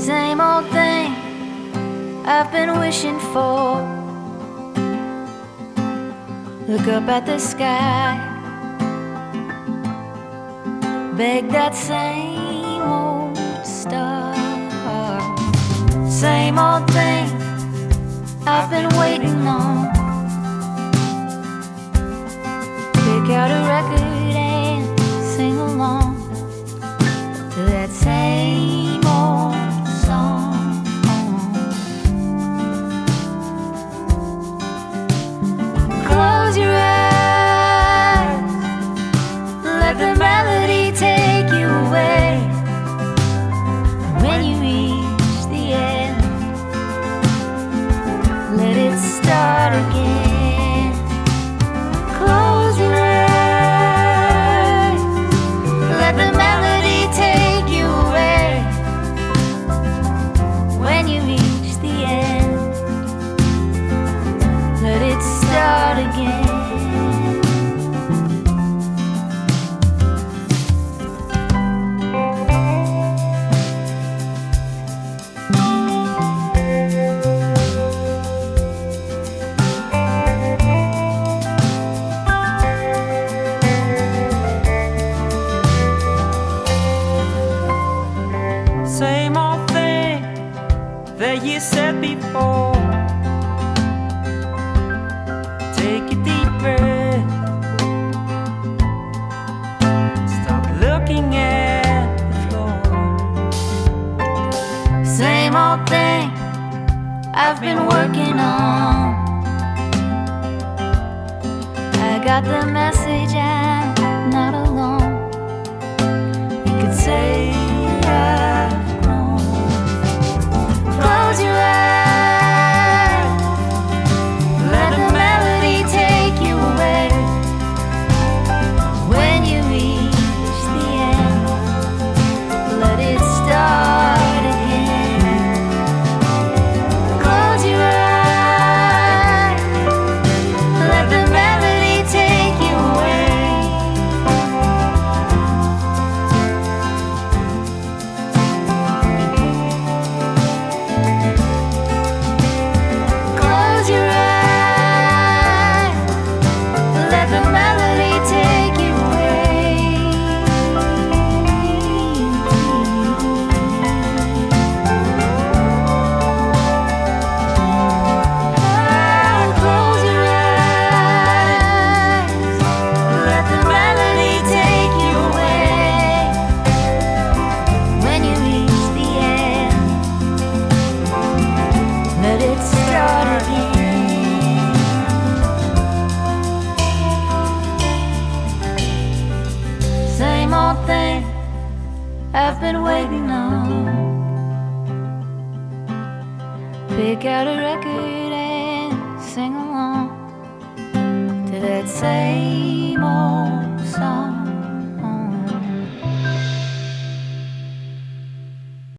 Same old thing I've been wishing for. Look up at the sky, beg that same old star. Same old thing I've been waiting on. Pick out a record and sing along to that same old song. Close your eyes, let the melody take you away. When you reach the end, let it start again. Close your eyes, let the melody take you away. When you reach the end, let it start again. Same old thing that you said before. Take a deep breath, stop looking at the floor. Same old thing I've been working on. I got the message, I'm not alone. You could say I've grown. Close your eyes, let the melody take you away. When you reach the end, let it start again. Close your eyes, let the melody take you away. Close your eyes, let the melody take you away. Close your eyes, let the melody take you away. When you reach the end, let it start again. Same old thing I've been waiting on. Pick out a record and sing along to that same old